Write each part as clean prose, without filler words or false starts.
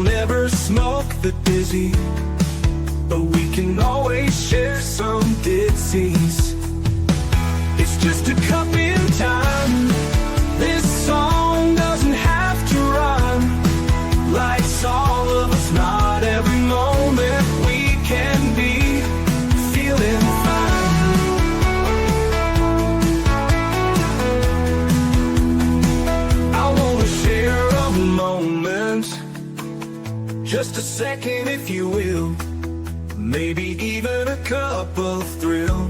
We'll never smoke the dizzy, but we can always share some disease. It's just a cup in time. This song doesn't have to run. Life's all of us, not every moment we can be feeling fine. I wanna share a moment, just a second if you will, maybe even a cup of thrill.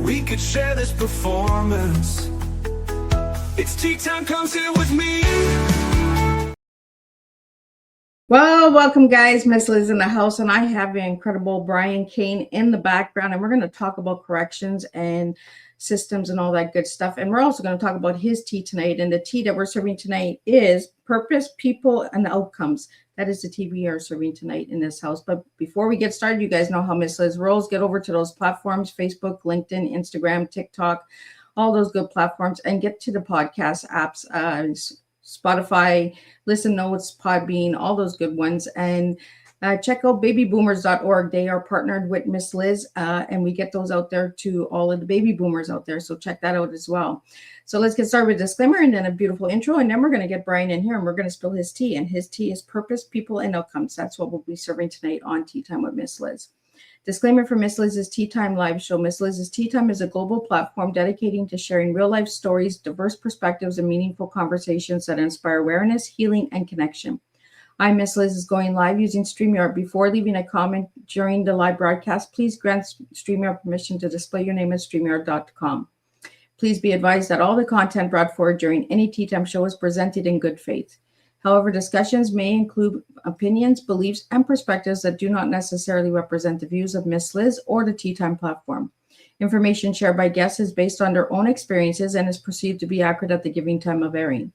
We could share this performance. It's tea time, come sit with me. Well, welcome guys. Miss Liz in the house, and I have the incredible Brian Kane in the background, and we're going to talk about corrections and systems and all that good stuff. And we're also going to talk about his tea tonight, and the tea that we're serving tonight is Purpose, People, and Outcomes. That is the tea we are serving tonight in this house. But before we get started, you guys know how Miss Liz rolls. Get over to those platforms: Facebook, LinkedIn, Instagram, TikTok, all those good platforms, and get to the podcast apps, Spotify, Listen Notes, Podbean, all those good ones. And check out babyboomers.org. They are partnered with Miss Liz, and we get those out there to all of the baby boomers out there. So check that out as well. So let's get started with a disclaimer and then a beautiful intro. And then we're going to get Brian in here and we're going to spill his tea. And his tea is Purpose, People, and Outcomes. That's what we'll be serving tonight on Tea Time with Miss Liz. Disclaimer for Miss Liz's Tea Time live show. Miss Liz's Tea Time is a global platform dedicating to sharing real life stories, diverse perspectives, and meaningful conversations that inspire awareness, healing, and connection. I'm Miss Liz is going live using StreamYard. Before leaving a comment during the live broadcast, please grant StreamYard permission to display your name at StreamYard.com. Please be advised that all the content brought forward during any Tea Time show is presented in good faith. However, discussions may include opinions, beliefs, and perspectives that do not necessarily represent the views of Miss Liz or the Tea Time platform. Information shared by guests is based on their own experiences and is perceived to be accurate at the giving time of airing.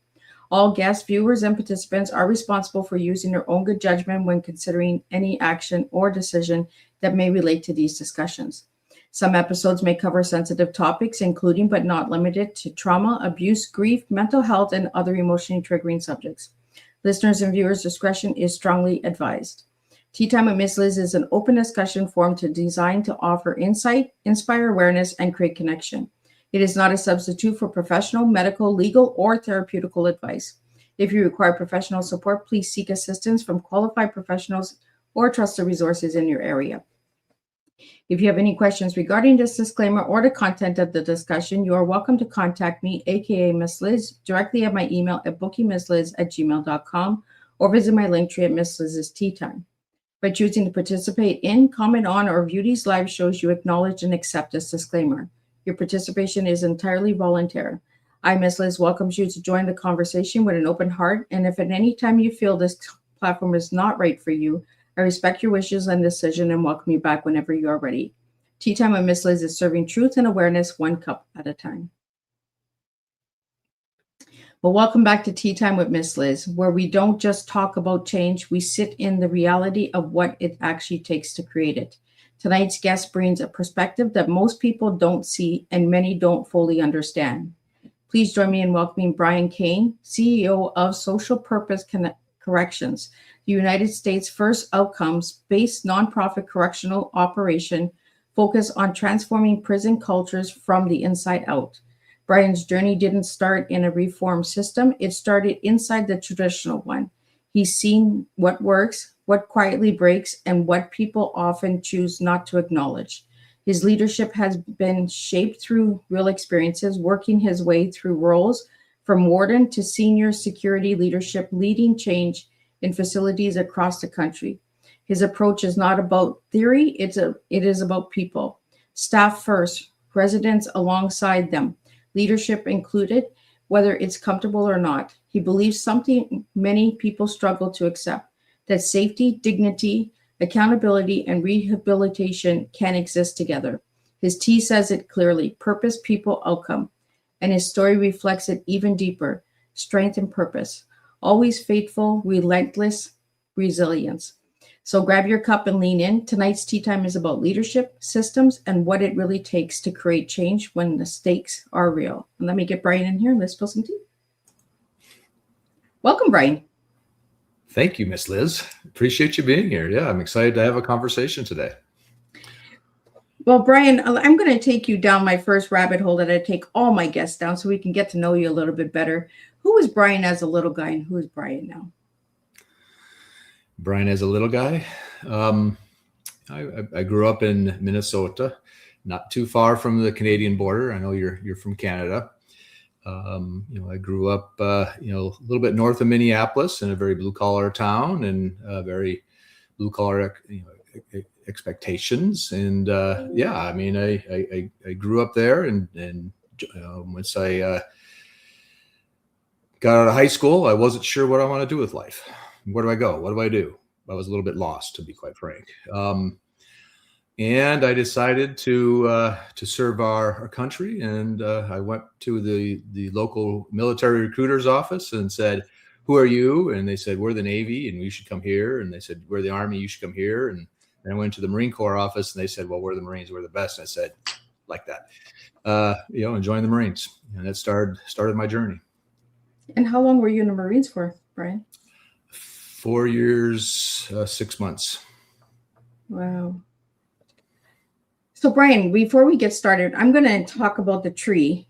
All guests, viewers, and participants are responsible for using their own good judgment when considering any action or decision that may relate to these discussions. Some episodes may cover sensitive topics, including but not limited to trauma, abuse, grief, mental health, and other emotionally triggering subjects. Listeners' and viewers' discretion is strongly advised. Tea Time with Miss Liz is an open discussion forum designed to offer insight, inspire awareness, and create connection. It is not a substitute for professional, medical, legal, or therapeutical advice. If you require professional support, please seek assistance from qualified professionals or trusted resources in your area. If you have any questions regarding this disclaimer or the content of the discussion, you are welcome to contact me, aka Miss Liz, directly at my email at bookingmissliz@gmail.com or visit my link tree at Miss Liz's Tea Time. By choosing to participate in, comment on, or view these live shows, you acknowledge and accept this disclaimer. Your participation is entirely voluntary. I, Miss Liz, welcomes you to join the conversation with an open heart, and if at any time you feel this platform is not right for you, I respect your wishes and decision and welcome you back whenever you are ready. Tea Time with Miss Liz is serving truth and awareness one cup at a time. Well, welcome back to Tea Time with Miss Liz, where we don't just talk about change, we sit in the reality of what it actually takes to create it. Tonight's guest brings a perspective that most people don't see and many don't fully understand. Please join me in welcoming Brian Kane, CEO of Social Purpose Corrections, the United States' first outcomes-based nonprofit correctional operation focused on transforming prison cultures from the inside out. Brian's journey didn't start in a reform system. It started inside the traditional one. He's seen what works, what quietly breaks, and what people often choose not to acknowledge. His leadership has been shaped through real experiences, working his way through roles from warden to senior security leadership, leading change in facilities across the country. His approach is not about theory, it is about people. Staff first, residents alongside them, leadership included, whether it's comfortable or not. He believes something many people struggle to accept, that safety, dignity, accountability, and rehabilitation can exist together. His T says it clearly: purpose, people, outcome. And his story reflects it even deeper: strength and purpose. Always faithful, relentless, resilience. So grab your cup and lean in. Tonight's Tea Time is about leadership, systems, and what it really takes to create change when the stakes are real. And let me get Brian in here and let's spill some tea. Welcome, Brian. Thank you, Miss Liz. Appreciate you being here. Yeah, I'm excited to have a conversation today. Well, Brian, I'm going to take you down my first rabbit hole that I take all my guests down so we can get to know you a little bit better. Who was Brian as a little guy and who is Brian now? Brian as a little guy. I grew up in Minnesota, not too far from the Canadian border. I know you're from Canada. I grew up, a little bit north of Minneapolis in a very blue collar town and very blue collar, expectations. And I grew up there. And once I got out of high school, I wasn't sure what I want to do with life. Where do I go? What do I do? I was a little bit lost, to be quite frank. And I decided to serve our country, and I went to the local military recruiter's office and said, "Who are you?" And they said, "We're the Navy, and you should come here." And they said, "We're the Army, you should come here." And I went to the Marine Corps office, and they said, "Well, we're the Marines, we're the best." And I said, like that, and joined the Marines, and that started my journey. And how long were you in the Marines for, Brian? 4 years, 6 months. Wow. So, Brian, before we get started, I'm going to talk about the tree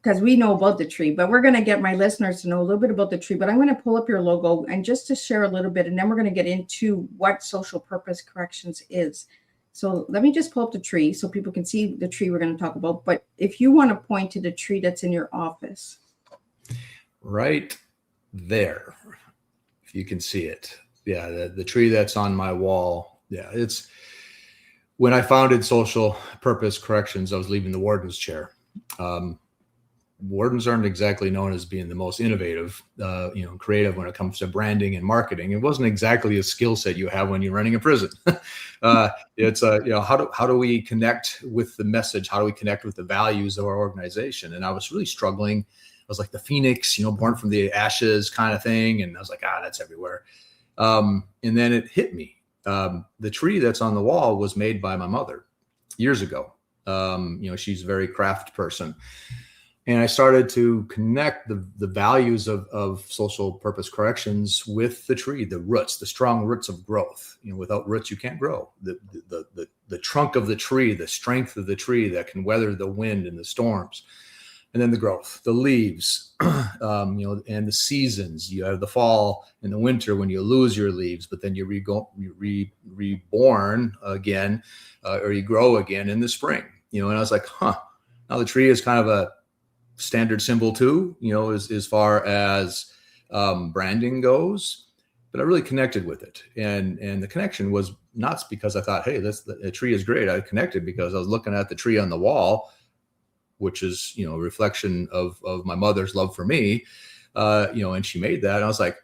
because we know about the tree, but we're going to get my listeners to know a little bit about the tree. But I'm going to pull up your logo and just to share a little bit, and then we're going to get into what social purpose corrections is. So let me just pull up the tree so people can see the tree we're going to talk about. But if you want to point to the tree that's in your office. Right there, if you can see it. Yeah, the tree that's on my wall. Yeah, it's... When I founded Social Purpose Corrections, I was leaving the warden's chair. Wardens aren't exactly known as being the most innovative, creative when it comes to branding and marketing. It wasn't exactly a skill set you have when you're running a prison. It's how do we connect with the message? How do we connect with the values of our organization? And I was really struggling. I was like the phoenix, born from the ashes kind of thing. And I was like, that's everywhere. And then it hit me. The tree that's on the wall was made by my mother years ago. She's a very craft person. And I started to connect the values of social purpose corrections with the tree, the roots, the strong roots of growth. Without roots, you can't grow. The trunk of the tree, the strength of the tree that can weather the wind and the storms. And then the growth, the leaves, and the seasons. You have the fall and the winter when you lose your leaves, but then you're reborn again, or you grow again in the spring. And I was like, now the tree is kind of a standard symbol too, as far as branding goes. But I really connected with it, and the connection was not because I thought, hey, the tree is great. I connected because I was looking at the tree on the wall, which is, a reflection of my mother's love for me, and she made that. And I was like,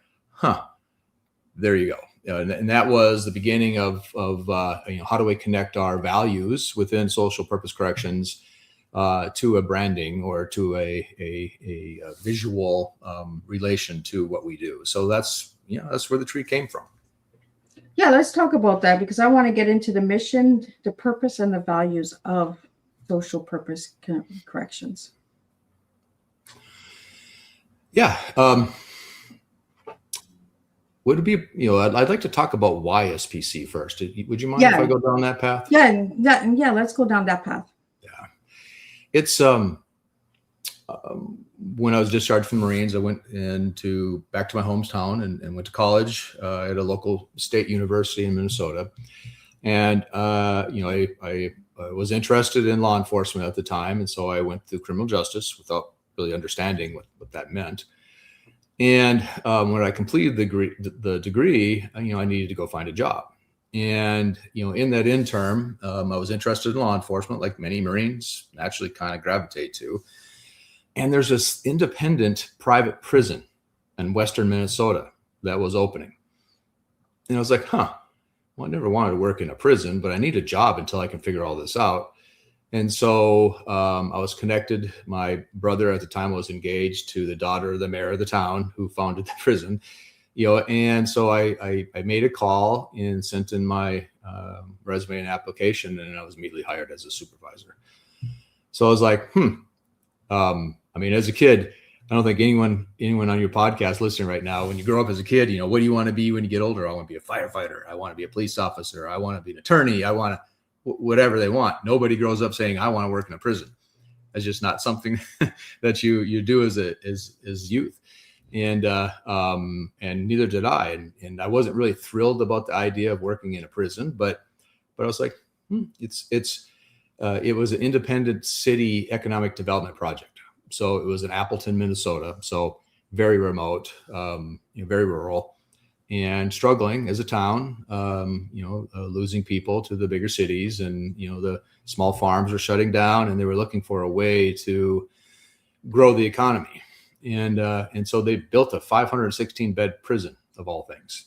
there you go. And that was the beginning of how do we connect our values within social purpose corrections to a branding or to a visual relation to what we do. So that's where the tree came from. Yeah, let's talk about that because I want to get into the mission, the purpose, and the values of social purpose corrections. Yeah. Would it be, I'd like to talk about why SPC first. Would you mind if I go down that path? Yeah, let's go down that path. Yeah. It's, when I was discharged from the Marines, I went back to my hometown and went to college at a local state university in Minnesota. And, I was interested in law enforcement at the time. And so I went through criminal justice without really understanding what that meant. And when I completed the degree, I needed to go find a job. And, in that interim, I was interested in law enforcement, like many Marines naturally kind of gravitate to. And there's this independent private prison in Western Minnesota that was opening. And I was like, well, I never wanted to work in a prison, but I need a job until I can figure all this out. And so I was connected. My brother at the time was engaged to the daughter of the mayor of the town who founded the prison, and so I made a call and sent in my resume and application, and I was immediately hired as a supervisor. So I was like, as a kid, I don't think anyone on your podcast listening right now, when you grow up as a kid, what do you want to be when you get older? I want to be a firefighter. I want to be a police officer. I want to be an attorney. I want to whatever they want. Nobody grows up saying, I want to work in a prison. That's just not something that you do as youth. And neither did I. And I wasn't really thrilled about the idea of working in a prison, but I was like, it was an independent city economic development project. So it was in Appleton, Minnesota. So very remote, very rural, and struggling as a town, losing people to the bigger cities, and, the small farms were shutting down, and they were looking for a way to grow the economy. And so they built a 516 bed prison, of all things.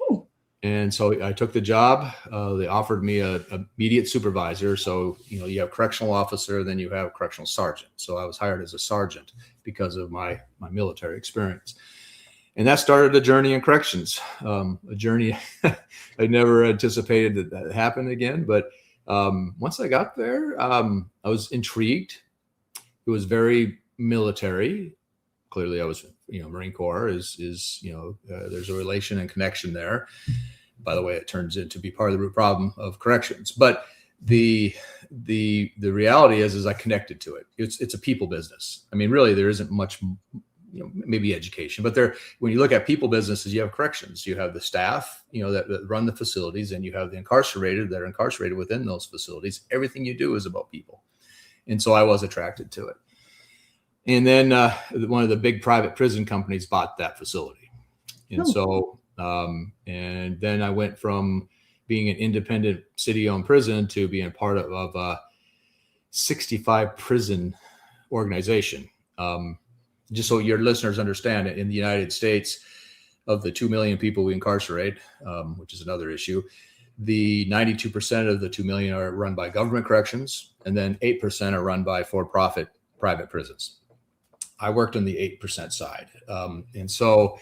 Ooh. And so I took the job. They offered me a immediate supervisor. So, you have correctional officer, then you have correctional sergeant. So I was hired as a sergeant because of my military experience. And that started a journey in corrections, a journey I never anticipated that happened again. But once I got there, I was intrigued. It was very military. Clearly, I was, Marine Corps is there's a relation and connection there. By the way, it turns into be part of the root problem of corrections. But the reality is I connected to it. It's a people business. I mean, really, there isn't much, maybe education, but when you look at people businesses, you have corrections, you have the staff, that run the facilities, and you have the incarcerated that are incarcerated within those facilities. Everything you do is about people. And so I was attracted to it. And then one of the big private prison companies bought that facility. And so, and then I went from being an independent city-owned prison to being part of a 65 prison organization. Just so your listeners understand, in the United States, of the 2 million people we incarcerate, which is another issue, the 92% of the 2 million are run by government corrections, and then 8% are run by for-profit private prisons. I worked on the 8% side. And so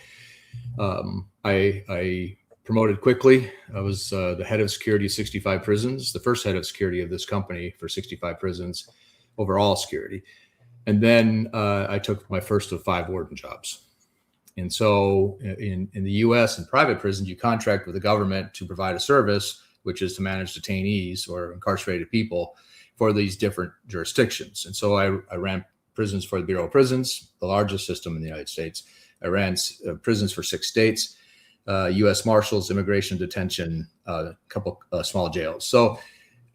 I promoted quickly. I was the head of security of 65 prisons, the first head of security of this company for 65 prisons, overall security. And then I took my first of 5 warden jobs. And so in the U.S. and private prisons, you contract with the government to provide a service, which is to manage detainees or incarcerated people for these different jurisdictions. And so I ran prisons for the Bureau of Prisons, the largest system in the United States. I ran prisons for 6 states, U.S. Marshals, immigration detention, a couple small jails. So,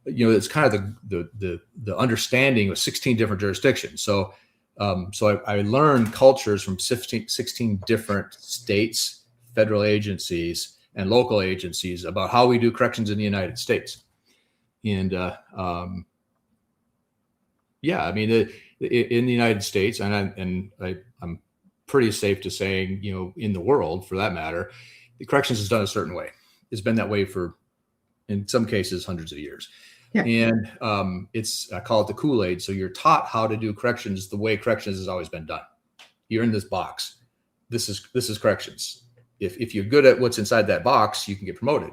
it's kind of the understanding of 16 different jurisdictions. So I learned cultures from 16 different states, federal agencies, and local agencies about how we do corrections in the United States. And in the United States, and I'm pretty safe to saying, in the world for that matter, the corrections is done a certain way. It's been that way for, in some cases, hundreds of years. Yeah. And I call it the Kool-Aid. So you're taught how to do corrections the way corrections has always been done. You're in this box. This is corrections. If you're good at what's inside that box, you can get promoted.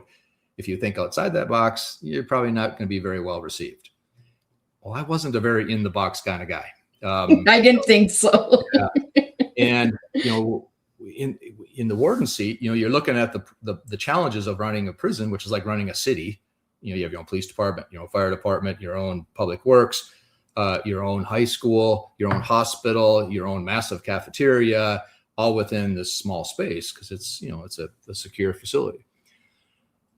If you think outside that box, you're probably not going to be very well received. Well, I wasn't a very in the box kind of guy. I didn't think so. Yeah. And in the warden seat, you're looking at the challenges of running a prison, which is like running a city. You have your own police department, your own fire department, your own public works, your own high school, your own hospital, your own massive cafeteria, all within this small space because it's a secure facility.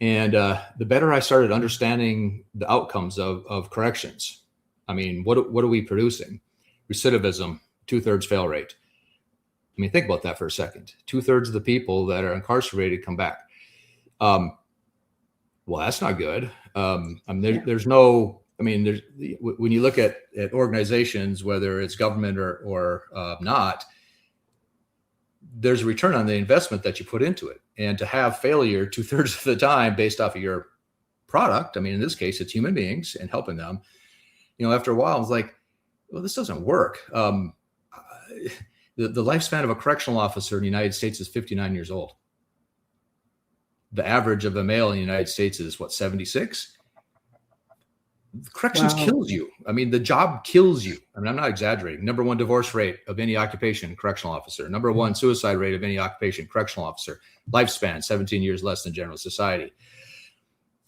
And the better I started understanding the outcomes of corrections, I mean, what are we producing? Recidivism, 2/3 fail rate. I mean, think about that for a second. 2/3 of the people that are incarcerated come back. Well, that's not good. There's when you look at organizations, whether it's government or not, there's a return on the investment that you put into it. And to have failure 2/3 of the time based off of your product, I mean, in this case, it's human beings and helping them. After a while, I was like, well, this doesn't work. The lifespan of a correctional officer in the United States is 59 years old. The average of a male in the United States is 76? Corrections Wow. kills you. I mean, the job kills you. I mean, I'm not exaggerating. Number one divorce rate of any occupation, correctional officer. Number one suicide rate of any occupation, correctional officer. Lifespan, 17 years less than general society.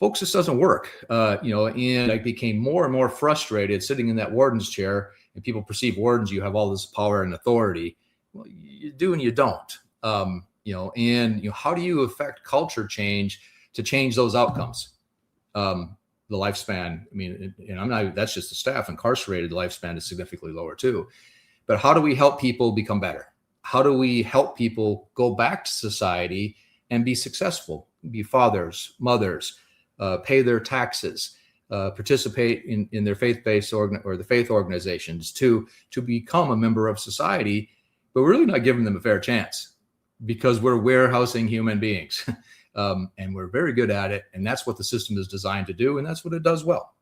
Folks, this doesn't work. And I became more and more frustrated sitting in that warden's chair, and people perceive wardens, you have all this power and authority. Well, you do and you don't. How do you affect culture change to change those outcomes? The lifespan, I mean, and that's just the staff. Incarcerated, the lifespan is significantly lower too. But how do we help people become better? How do we help people go back to society and be successful, be fathers, mothers, pay their taxes, participate in their faith-based or the faith organizations to become a member of society, but we're really not giving them a fair chance because we're warehousing human beings. And we're very good at it. And that's what the system is designed to do. And that's what it does well.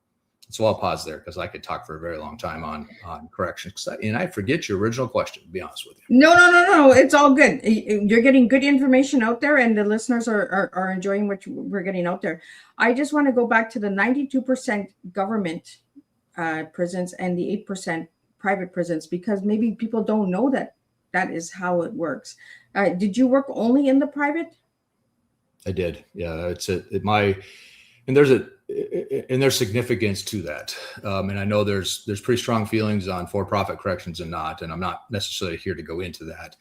So I'll pause there because I could talk for a very long time on corrections. And I forget your original question, to be honest with you. No. It's all good. You're getting good information out there, and the listeners are enjoying what we're getting out there. I just want to go back to the 92% government prisons and the 8% private prisons, because maybe people don't know that is how it works. Did you work only in the private? I did. Yeah, there's significance to that. And I know there's pretty strong feelings on for-profit corrections and not, and I'm not necessarily here to go into that.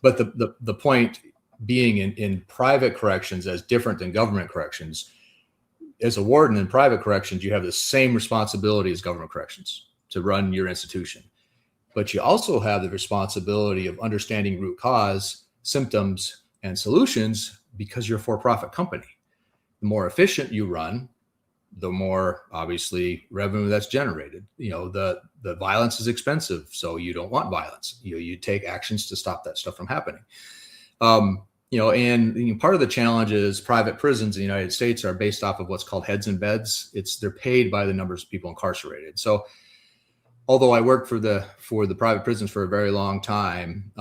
But the point being in private corrections as different than government corrections, as a warden in private corrections, you have the same responsibility as government corrections to run your institution. But you also have the responsibility of understanding root cause, symptoms, and solutions because you're a for-profit company. The more efficient you run, the more obviously revenue that's generated. The violence is expensive, so you don't want violence. You take actions to stop that stuff from happening. And part of the challenge is private prisons in the United States are based off of what's called heads and beds. They're paid by the numbers of people incarcerated. So although I worked for the private prisons for a very long time,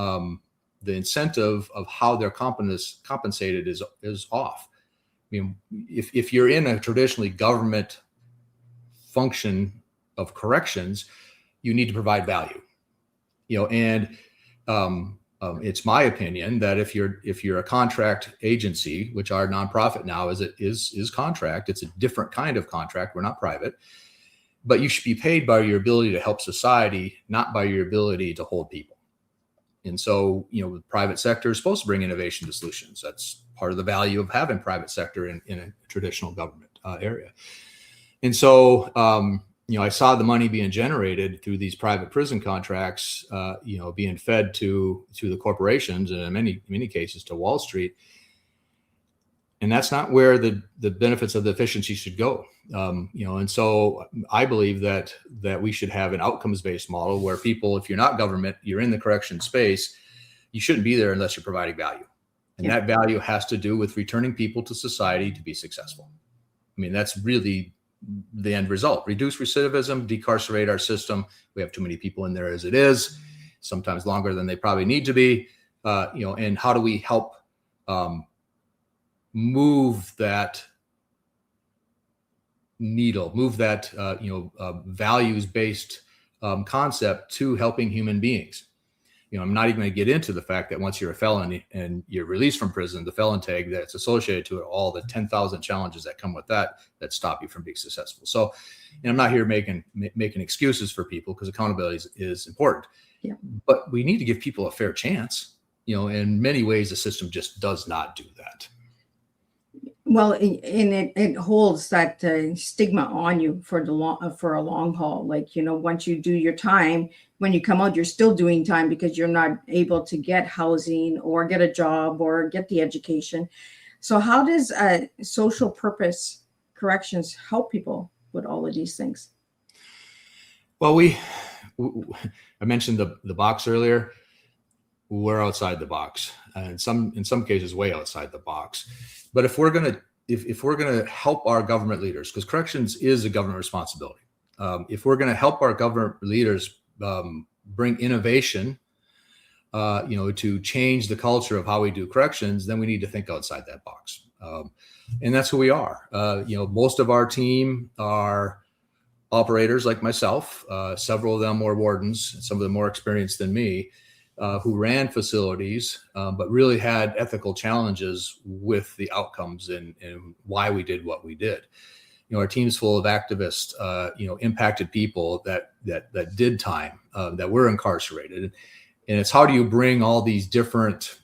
the incentive of how they're compensated is off. I mean, if you're in a traditionally government function of corrections, you need to provide value. It's my opinion that if you're a contract agency, which our nonprofit now is contract, it's a different kind of contract. We're not private, but you should be paid by your ability to help society, not by your ability to hold people. And so, the private sector is supposed to bring innovation to solutions. That's part of the value of having private sector in a traditional government area. And so, I saw the money being generated through these private prison contracts, being fed to the corporations and in many cases to Wall Street. And that's not where the benefits of the efficiency should go. And so I believe that we should have an outcomes-based model where people, if you're not government, you're in the correction space, you shouldn't be there unless you're providing value. And that value has to do with returning people to society to be successful. I mean, that's really the end result. Reduce recidivism, decarcerate our system. We have too many people in there as it is, sometimes longer than they probably need to be. And how do we help move that needle, move that values-based concept to helping human beings? I'm not even going to get into the fact that once you're a felon and you're released from prison, the felon tag that's associated to it, all the 10,000 challenges that come with that stop you from being successful. So, I'm not here making excuses for people, because accountability is important. Yeah. But we need to give people a fair chance. In many ways, the system just does not do that. Well, and it holds that stigma on you for a long haul. Like, once you do your time, when you come out, you're still doing time because you're not able to get housing or get a job or get the education. So how does social purpose corrections help people with all of these things? Well, I mentioned the box earlier. We're outside the box, and in some cases way outside the box. But if we're gonna help our government leaders, because corrections is a government responsibility, if we're gonna help our government leaders bring innovation, to change the culture of how we do corrections, then we need to think outside that box. And that's who we are. Most of our team are operators like myself, several of them were wardens, some of them more experienced than me, who ran facilities, but really had ethical challenges with the outcomes and why we did what we did. Our team's full of activists, impacted people that did time, that were incarcerated. And it's how do you bring all these different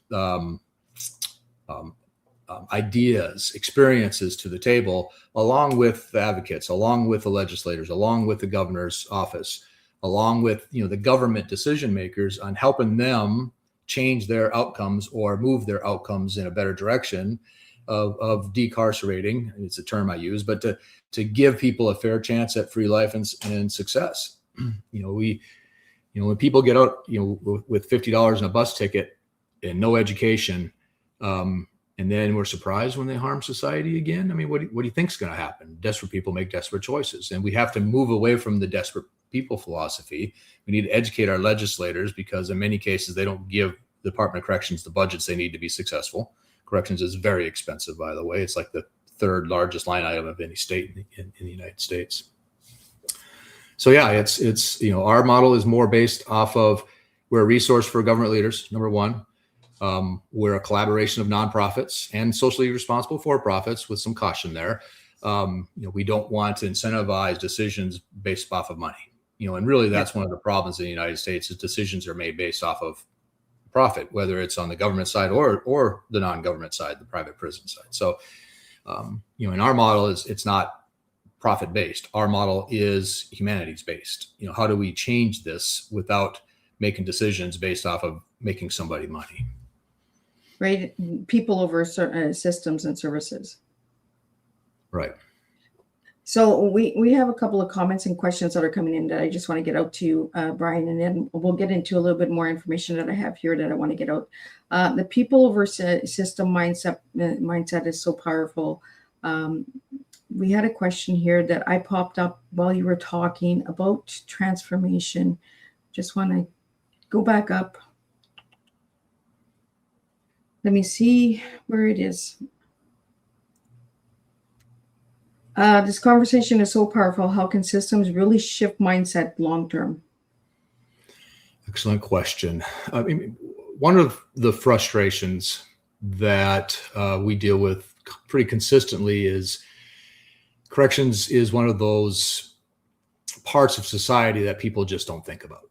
ideas, experiences to the table, along with the advocates, along with the legislators, along with the governor's office, along with the government decision makers, on helping them change their outcomes or move their outcomes in a better direction of decarcerating. It's a term I use, but to give people a fair chance at free life and success. When people get out, with $50 in a bus ticket and no education, and then we're surprised when they harm society again. I mean, what do you think is going to happen? Desperate people make desperate choices, and we have to move away from the desperate people philosophy. We need to educate our legislators, because in many cases they don't give the Department of Corrections the budgets they need to be successful. Corrections is very expensive, by the way. It's like the third largest line item of any state in the United States. So yeah, it's our model is more based off of, we're a resource for government leaders, number one. We're a collaboration of nonprofits and socially responsible for-profits, with some caution there. We don't want to incentivize decisions based off of money. And really that's one of the problems in the United States, is decisions are made based off of profit, whether it's on the government side or the non-government side, the private prison side. So, in our model it's not profit based. Our model is humanities based. How do we change this without making decisions based off of making somebody money? Right. People over certain systems and services. Right. So we have a couple of comments and questions that are coming in that I just want to get out to you, Brian, and then we'll get into a little bit more information that I have here that I want to get out. The people over system mindset is so powerful. We had a question here that I popped up while you were talking about transformation. Just want to go back up. Let me see where it is. This conversation is so powerful. How can systems really shift mindset long term? Excellent question. I mean, one of the frustrations that we deal with pretty consistently is corrections is one of those parts of society that people just don't think about.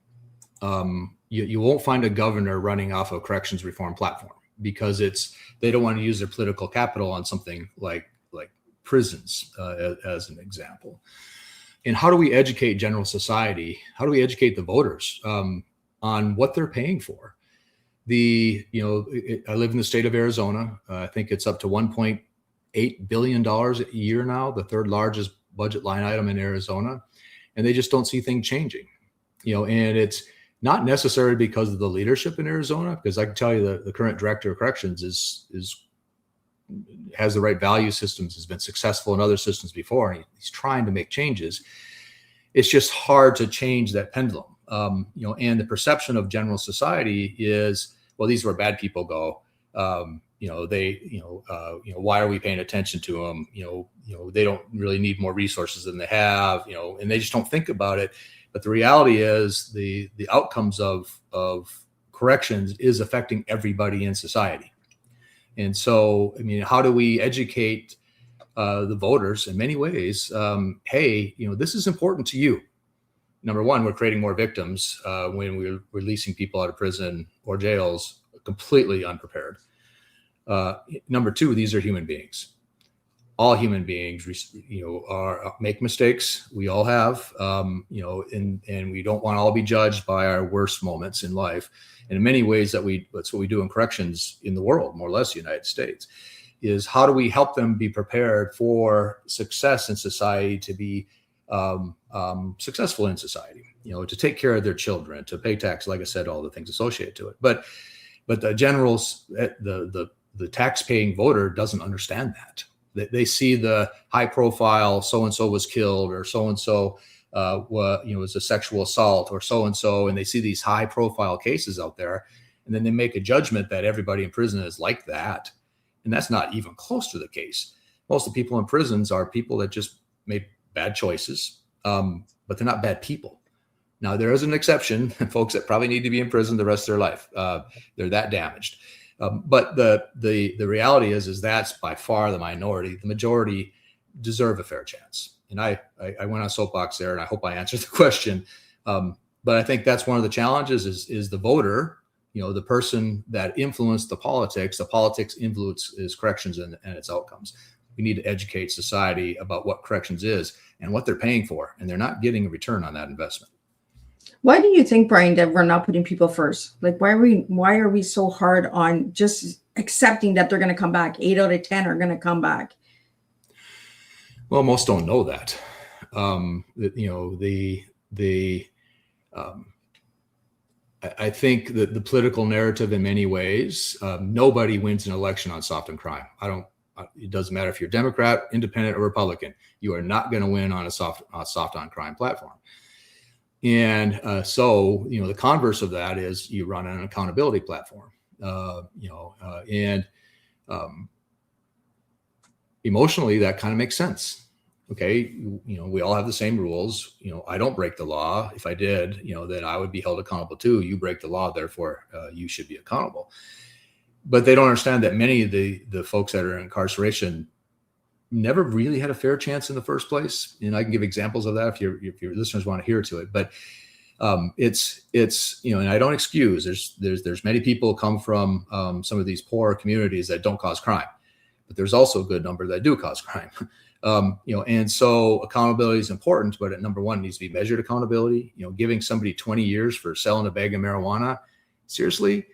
You won't find a governor running off a corrections reform platform, because they don't want to use their political capital on something like prisons, as an example. And how do we educate general society? How do we educate the voters on what they're paying for? I live in the state of Arizona. I think it's up to $1.8 billion a year now, the third largest budget line item in Arizona, and they just don't see things changing. And it's not necessarily because of the leadership in Arizona, because I can tell you the current director of corrections has the right value systems, has been successful in other systems before, and he's trying to make changes. It's just hard to change that pendulum. And the perception of general society is, well, these are where bad people go. Why are we paying attention to them? They don't really need more resources than they have, and they just don't think about it. But the reality is the outcomes of corrections is affecting everybody in society. And so, I mean, how do we educate the voters in many ways? Hey, this is important to you. Number one, we're creating more victims when we're releasing people out of prison or jails completely unprepared. Number two, these are human beings. All human beings, make mistakes. We all have, and we don't want to all be judged by our worst moments in life. And in many ways, that's what we do in corrections in the world, more or less the United States, is how do we help them be prepared for success in society, to be successful in society, to take care of their children, to pay tax, like I said, all the things associated to it. But the generals, the tax-paying voter doesn't understand that. They see the high-profile so-and-so was killed, or so-and-so was a sexual assault, or so-and-so, and they see these high-profile cases out there, and then they make a judgment that everybody in prison is like that. And that's not even close to the case. Most of the people in prisons are people that just made bad choices. but they're not bad people. Now, there is an exception, folks that probably need to be in prison the rest of their life. They're that damaged. But the reality is that's by far the minority. The majority deserve a fair chance. And I went on soapbox there, and I hope I answered the question. But I think that's one of the challenges is the voter, the person that influenced the politics influences corrections and its outcomes. We need to educate society about what corrections is and what they're paying for, and they're not getting a return on that investment. Why do you think, Brian, that we're not putting people first? Like, why are we so hard on just accepting that they're going to come back? 8 out of 10 are going to come back. Well, most don't know that. I think that the political narrative, in many ways, nobody wins an election on soft on crime. It doesn't matter if you're Democrat, Independent, or Republican. You are not going to win on a soft on crime platform. And so, the converse of that is you run an accountability platform, emotionally, that kind of makes sense. Okay. We all have the same rules. I don't break the law. If I did, then I would be held accountable too. You break the law, therefore you should be accountable. But they don't understand that many of the folks that are in incarceration never really had a fair chance in the first place. And I can give examples of that if your listeners want to hear to it. But it's and I don't excuse. There's many people come from some of these poor communities that don't cause crime, but there's also a good number that do cause crime. And so accountability is important, but at number one, it needs to be measured accountability. Giving somebody 20 years for selling a bag of marijuana, seriously,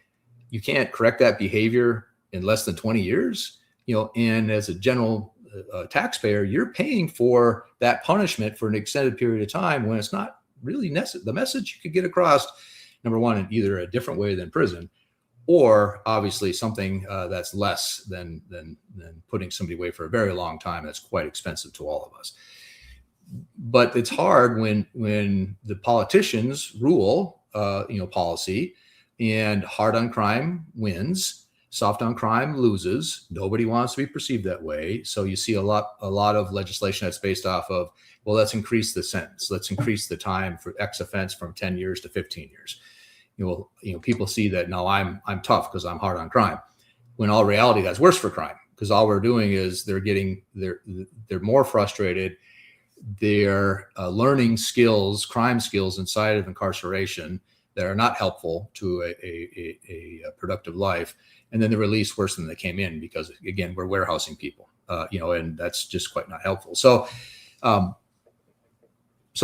you can't correct that behavior in less than 20 years. And as a general taxpayer, you're paying for that punishment for an extended period of time when it's not really necessary. The message you could get across, number one, in either a different way than prison, or obviously something that's less than putting somebody away for a very long time. That's quite expensive to all of us. But it's hard when the politicians rule, policy, and hard on crime wins. Soft on crime loses. Nobody wants to be perceived that way. So you see a lot of legislation that's based off of, well, let's increase the sentence. Let's increase the time for X offense from 10 years to 15 years. People see that now I'm tough because I'm hard on crime. When all reality, that's worse for crime, because all we're doing is they're more frustrated. They're learning skills, crime skills inside of incarceration that are not helpful to a productive life. And then they're released worse than they came in because, again, we're warehousing people, and that's just quite not helpful. So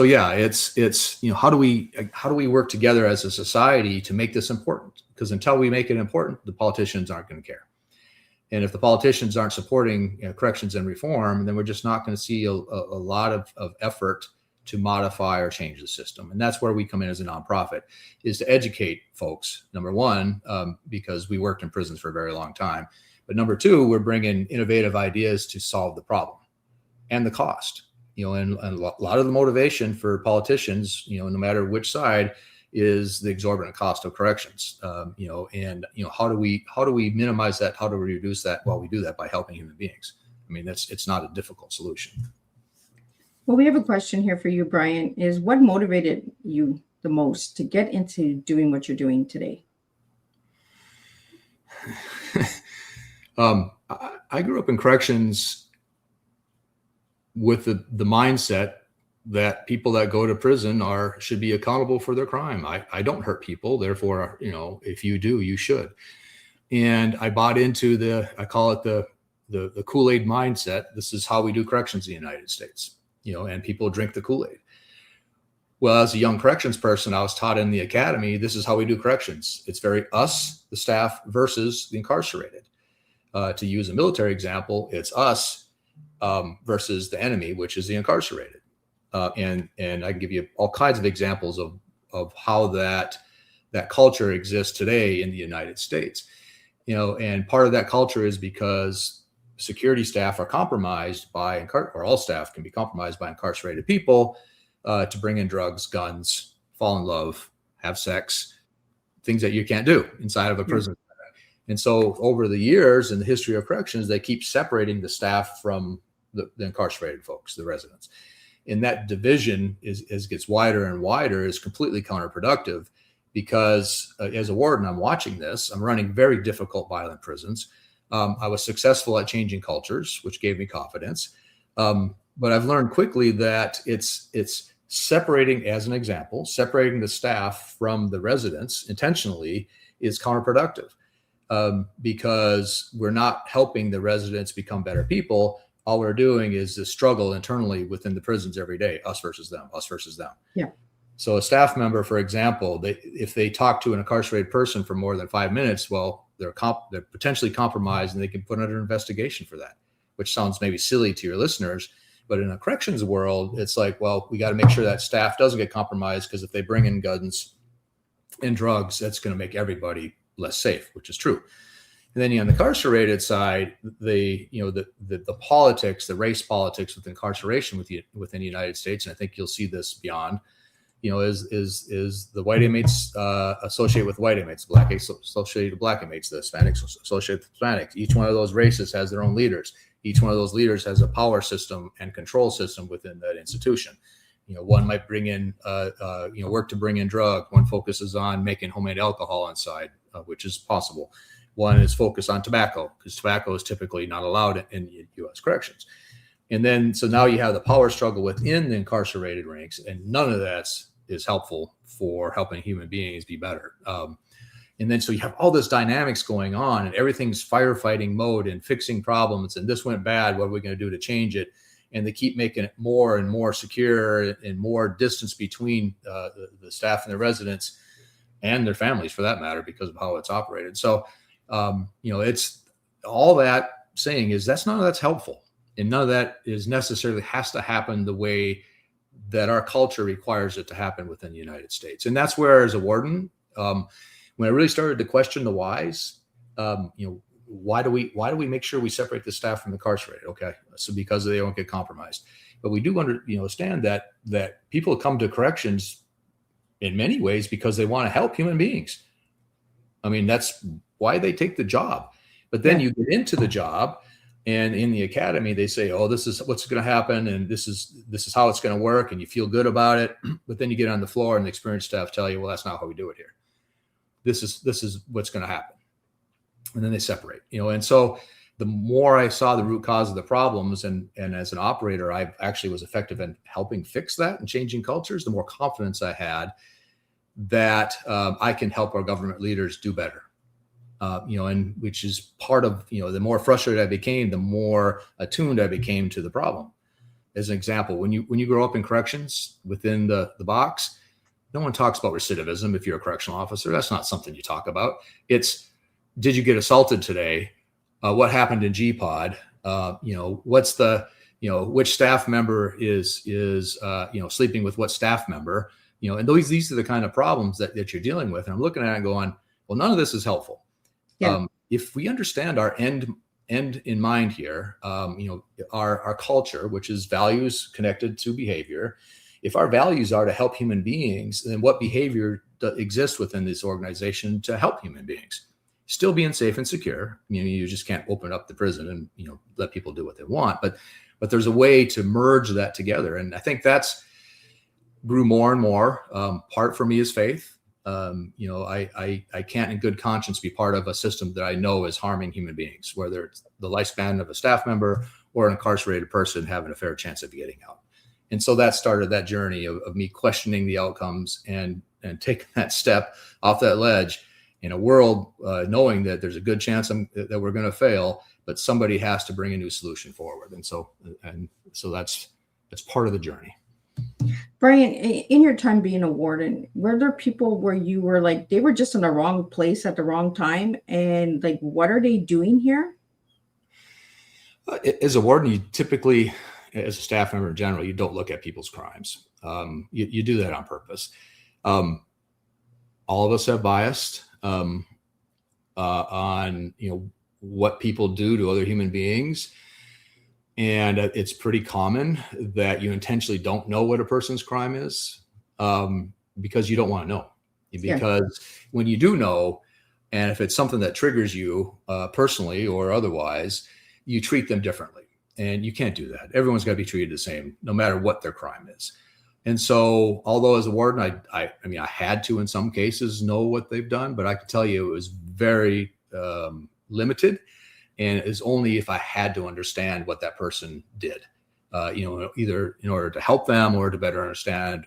yeah, it's how do we work together as a society to make this important? Because until we make it important, the politicians aren't going to care. And if the politicians aren't supporting corrections and reform, then we're just not going to see a lot of effort to modify or change the system. And that's where we come in as a nonprofit, is to educate folks, number one, because we worked in prisons for a very long time. But number two, we're bringing innovative ideas to solve the problem and the cost. And a lot of the motivation for politicians, no matter which side, is the exorbitant cost of corrections. How do we minimize that? How do we reduce that? Well, we do that by helping human beings. I mean, it's not a difficult solution. Well, we have a question here for you, Brian, is what motivated you the most to get into doing what you're doing today? I grew up in corrections with the mindset that people that go to prison should be accountable for their crime. I don't hurt people. Therefore, if you do, you should. And I bought into I call it the Kool-Aid mindset. This is how we do corrections in the United States, and people drink the Kool-Aid. Well, as a young corrections person, I was taught in the academy, this is how we do corrections. It's very us, the staff, versus the incarcerated. To use a military example, it's us versus the enemy, which is the incarcerated. And I can give you all kinds of examples of how that culture exists today in the United States. And part of that culture is because security staff are compromised or all staff can be compromised by incarcerated people to bring in drugs, guns, fall in love, have sex, things that you can't do inside of a prison. And so over the years in the history of corrections, they keep separating the staff from the incarcerated folks, the residents. and that division is gets wider and wider is completely counterproductive, because as a warden, I'm watching this. I'm running very difficult, violent prisons. I was successful at changing cultures, which gave me confidence. But I've learned quickly that it's separating, as an example, separating the staff from the residents intentionally is counterproductive, because we're not helping the residents become better people. All we're doing is the struggle internally within the prisons every day, us versus them, us versus them. Yeah. So a staff member, for example, if they talk to an incarcerated person for more than 5 minutes, well, they're potentially compromised, and they can put under investigation for that, which sounds maybe silly to your listeners. But in a corrections world, it's like, well, we got to make sure that staff doesn't get compromised, because if they bring in guns and drugs, that's going to make everybody less safe, which is true. And then on the incarcerated side, the politics, the race politics with incarceration within the United States, and I think you'll see this beyond, is the white inmates associate with white inmates, black inmates associated with black inmates, the Hispanics associated with Hispanics. Each one of those races has their own leaders. Each one of those leaders has a power system and control system within that institution. One might bring in, work to bring in drugs. One focuses on making homemade alcohol inside, which is possible. One is focused on tobacco, because tobacco is typically not allowed in U.S. corrections. And then, so now you have the power struggle within the incarcerated ranks, and none of that is helpful for helping human beings be better. And then, so you have all this dynamics going on, and everything's firefighting mode and fixing problems. And this went bad. What are we going to do to change it? And they keep making it more and more secure, and more distance between the staff and the residents and their families, for that matter, because of how it's operated. So, it's all that saying is none of that's helpful. And none of that is necessarily has to happen the way that our culture requires it to happen within the United States. And that's where, as a warden, when I really started to question the whys, why do we make sure we separate the staff from the incarcerated? Okay, so because they don't get compromised. But we do understand that people come to corrections in many ways because they want to help human beings. I mean, that's why they take the job. But then you get into the job, and in the academy, they say, "Oh, this is what's going to happen, and this is how it's going to work," and you feel good about it. But then you get on the floor, and the experienced staff tell you, "Well, that's not how we do it here. This is what's going to happen." And then they separate, And so, the more I saw the root cause of the problems, and as an operator, I actually was effective in helping fix that and changing cultures. The more confidence I had that I can help our government leaders do better. And which is part of, the more frustrated I became, the more attuned I became to the problem. As an example, when you grow up in corrections within the box, no one talks about recidivism. If you're a correctional officer, that's not something you talk about. It's, did you get assaulted today? What happened in GPOD? What's the, which staff member is sleeping with what staff member? And these are the kind of problems that you're dealing with. And I'm looking at it and going, well, none of this is helpful. Yeah. If we understand our end in mind here, our culture, which is values connected to behavior, if our values are to help human beings, then what behavior exists within this organization to help human beings? Still being safe and secure. You just can't open up the prison and let people do what they want. But there's a way to merge that together, and I think that's grew more and more. Part for me is faith. I can't in good conscience be part of a system that I know is harming human beings, whether it's the lifespan of a staff member or an incarcerated person having a fair chance of getting out. And so that started that journey of me questioning the outcomes and taking that step off that ledge in a world knowing that there's a good chance that we're going to fail, but somebody has to bring a new solution forward. And so that's part of the journey. Brian, in your time being a warden, were there people where you were like, they were just in the wrong place at the wrong time? And like, what are they doing here? As a warden, you typically, as a staff member in general, you don't look at people's crimes. You do that on purpose. All of us have bias on, what people do to other human beings. And it's pretty common that you intentionally don't know what a person's crime is because you don't want to know. Because when you do know, and if it's something that triggers you personally or otherwise, you treat them differently. And you can't do that. Everyone's got to be treated the same, no matter what their crime is. And so, although as a warden, I mean, I had to in some cases know what they've done, but I can tell you it was very limited, and it was only if I had to understand what that person did, either in order to help them or to better understand,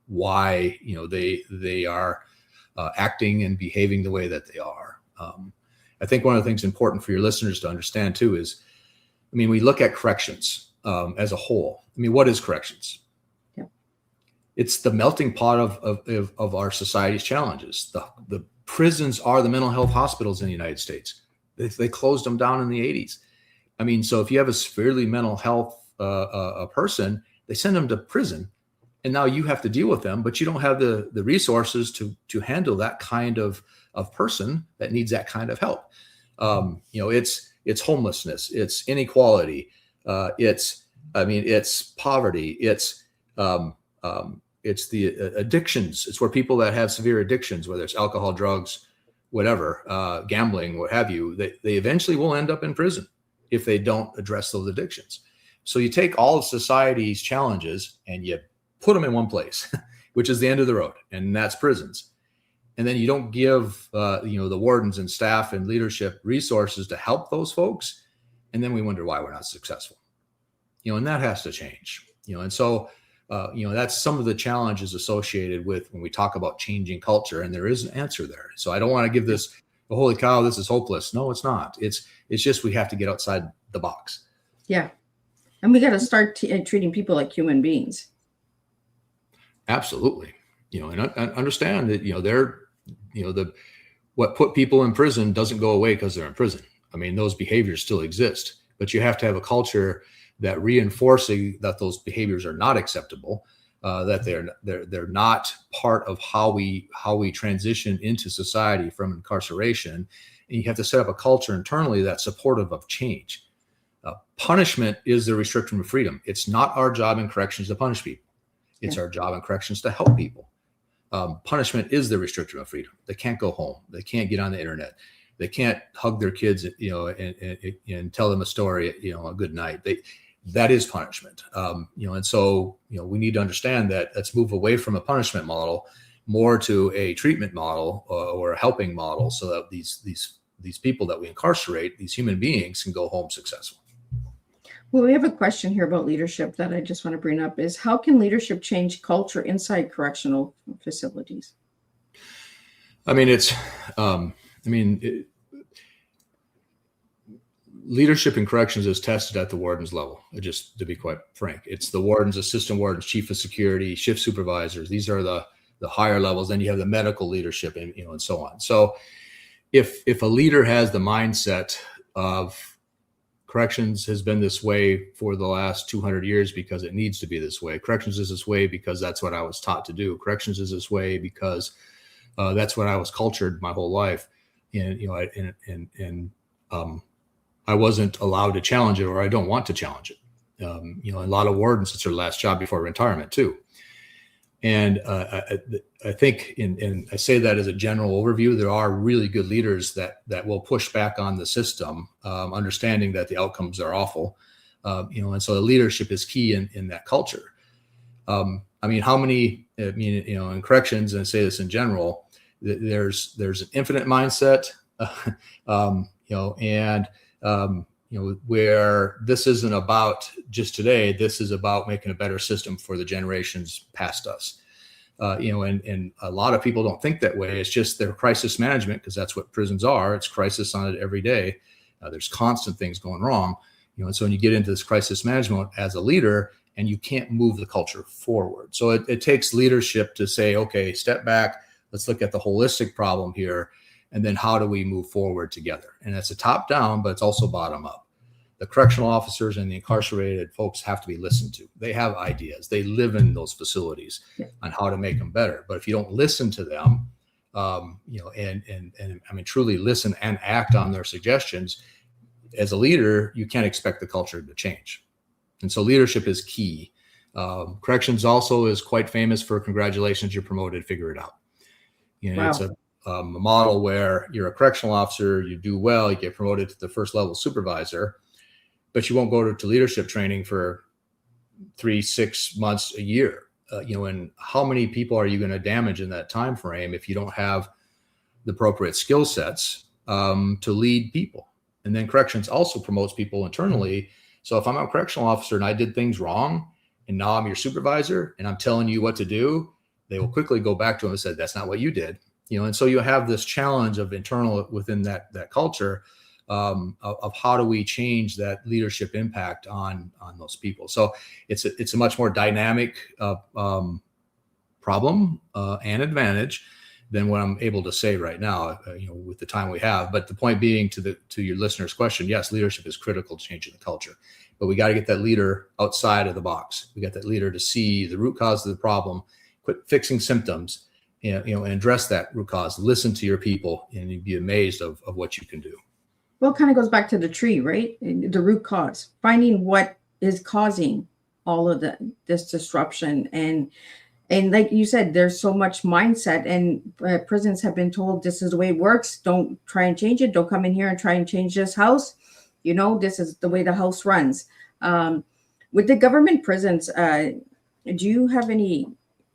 why they are acting and behaving the way that they are. I think one of the things important for your listeners to understand too is, I mean, we look at corrections as a whole. I mean, what is corrections? It's the melting pot of our society's challenges. The prisons are the mental health hospitals in the United States. They closed them down in the 80s. I mean, so if you have a severely mental health a person, they send them to prison, and now you have to deal with them, but you don't have the resources to handle that kind of person that needs that kind of help. It's homelessness, it's inequality, it's poverty, it's the addictions. It's where people that have severe addictions, whether it's alcohol, drugs, whatever, gambling, what have you, they eventually will end up in prison if they don't address those addictions. So you take all of society's challenges and you put them in one place, which is the end of the road, and that's prisons. And then you don't give the wardens and staff and leadership resources to help those folks, and then we wonder why we're not successful. And that has to change. And so that's some of the challenges associated with when we talk about changing culture, and there is an answer there. So I don't want to give this, holy cow, this is hopeless. No, it's not. It's just we have to get outside the box. Yeah. And we got to start treating people like human beings. Absolutely. And understand that, what put people in prison doesn't go away because they're in prison. I mean, those behaviors still exist, but you have to have a culture that reinforcing that those behaviors are not acceptable, that they're not part of how we transition into society from incarceration. And you have to set up a culture internally that's supportive of change. Punishment is the restriction of freedom. It's not our job in corrections to punish people. It's our job in corrections to help people. Punishment is the restriction of freedom. They can't go home. They can't get on the internet. They can't hug their kids, and tell them a story, a good night. That is punishment. And so, we need to understand that let's move away from a punishment model more to a treatment model or a helping model, so that these people that we incarcerate, these human beings, can go home successful. Well, we have a question here about leadership that I just want to bring up is, how can leadership change culture inside correctional facilities? I mean, leadership in corrections is tested at the warden's level, just to be quite frank. It's the wardens, assistant wardens, chief of security, shift supervisors. These are the higher levels. Then you have the medical leadership and so on. So if a leader has the mindset of corrections has been this way for the last 200 years because it needs to be this way. Corrections is this way because that's what I was taught to do. Corrections is this way because that's what I was cultured my whole life. And I wasn't allowed to challenge it, or I don't want to challenge it. A lot of wardens, it's their last job before retirement too. And I think, and I say that as a general overview, there are really good leaders that will push back on the system, understanding that the outcomes are awful. And so the leadership is key in that culture. In corrections, and I say this in general, there's an infinite mindset, where this isn't about just today. This is about making a better system for the generations past us. And a lot of people don't think that way. It's just their crisis management, because that's what prisons are. It's crisis on it every day. There's constant things going wrong. And so when you get into this crisis management as a leader, and you can't move the culture forward. So it takes leadership to say, okay, step back. Let's look at the holistic problem here. And then how do we move forward together? And it's a top down, but it's also bottom up. The correctional officers and the incarcerated folks have to be listened to. They have ideas. They live in those facilities on how to make them better. But if you don't listen to them, truly listen and act on their suggestions, as a leader, you can't expect the culture to change. And so leadership is key. Corrections also is quite famous for congratulations, you're promoted, figure it out. Wow. It's a model where you're a correctional officer, you do well, you get promoted to the first level supervisor, but you won't go to leadership training for 3-6 months, a year. And how many people are you going to damage in that time frame if you don't have the appropriate skill sets to lead people? And then corrections also promotes people internally. So if I'm a correctional officer and I did things wrong, and now I'm your supervisor and I'm telling you what to do, they will quickly go back to him and say, that's not what you did. And so you have this challenge of internal within that culture of how do we change that leadership impact on those people. So it's a much more dynamic problem and advantage than what I'm able to say right now, with the time we have. But the point being, to your listener's question, yes, leadership is critical to changing the culture, but we got to get that leader outside of the box. We got that leader to see the root cause of the problem, quit fixing symptoms, and address that root cause. Listen to your people, and you'd be amazed of what you can do. Well, it kind of goes back to the tree, right? The root cause, finding what is causing all of this disruption. And like you said, there's so much mindset, and prisons have been told this is the way it works. Don't try and change it. Don't come in here and try and change this house. This is the way the house runs. With the government prisons, do you have any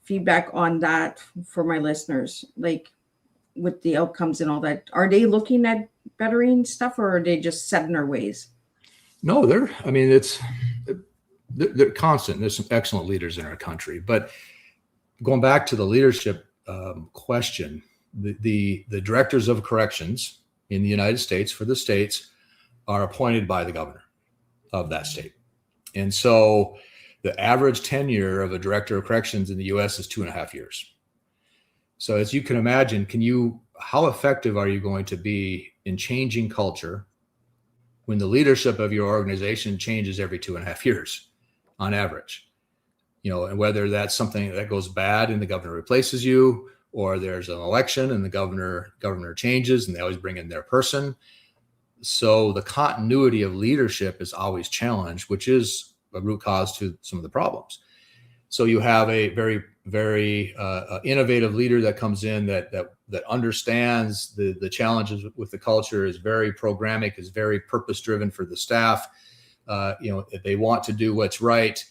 feedback on that for my listeners? Like with the outcomes and all that, are they looking at bettering stuff, or are they just set in their ways? No, they're constant. There's some excellent leaders in our country, but going back to the leadership question, the directors of corrections in the United States for the states are appointed by the governor of that state. And so the average tenure of a director of corrections in the U.S. is 2.5 years. So as you can imagine, how effective are you going to be in changing culture when the leadership of your organization changes every 2.5 years on average? And whether that's something that goes bad and the governor replaces you, or there's an election and the governor changes and they always bring in their person. So the continuity of leadership is always challenged, which is a root cause to some of the problems. So you have a very, very innovative leader that comes in that understands the challenges with the culture, is very programmatic, is very purpose driven for the staff. If they want to do what's right,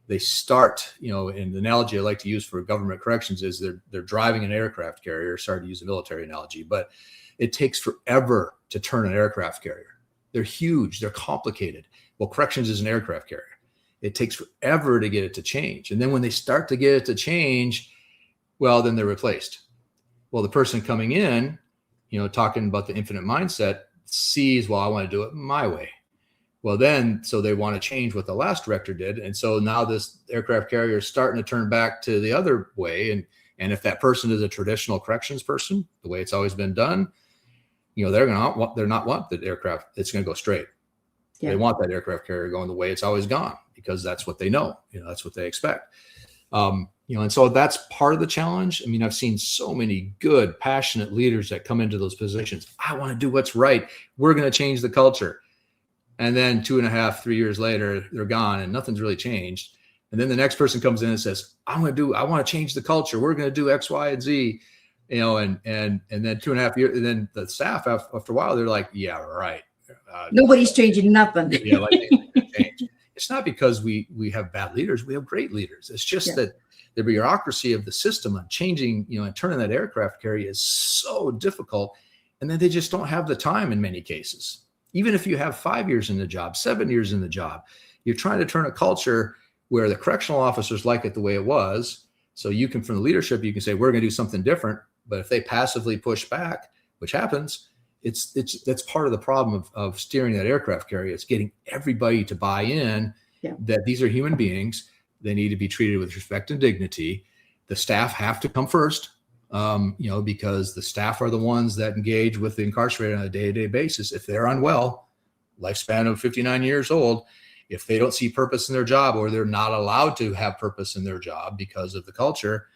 they start, and the analogy I like to use for government corrections is they're driving an aircraft carrier. Sorry to use a military analogy, but it takes forever to turn an aircraft carrier. They're huge, they're complicated. Well, corrections is an aircraft carrier. It takes forever to get it to change. And then when they start to get it to change, well, then they're replaced. Well, the person coming in, talking about the infinite mindset, sees, well, I want to do it my way. Well, then, so they want to change what the last director did. And so now this aircraft carrier is starting to turn back to the other way. And if that person is a traditional corrections person, the way it's always been done, they're not want the aircraft. It's going to go straight. Yeah. They want that aircraft carrier going the way it's always gone, because that's what they know. That's what they expect. And so that's part of the challenge. I mean, I've seen so many good, passionate leaders that come into those positions. I want to do what's right. We're going to change the culture. And then 2.5, 3 years later, they're gone and nothing's really changed. And then the next person comes in and says, I want to change the culture. We're going to do X, Y, and Z, and then 2.5 years. And then the staff after a while, they're like, yeah, right. Nobody's changing nothing. Yeah, change. It's not because we have bad leaders. We have great leaders. It's just that the bureaucracy of the system on changing, and turning that aircraft carrier is so difficult. And then they just don't have the time in many cases. Even if you have 5 years in the job, 7 years in the job, you're trying to turn a culture where the correctional officers like it the way it was. So you can, from the leadership, you can say, we're going to do something different. But if they passively push back, which happens, that's part of the problem of steering that aircraft carrier. It's getting everybody to buy in that these are human beings. They need to be treated with respect and dignity. The staff have to come first. Because the staff are the ones that engage with the incarcerated on a day-to-day basis. If they're unwell, lifespan of 59 years old, if they don't see purpose in their job, or they're not allowed to have purpose in their job because of the culture,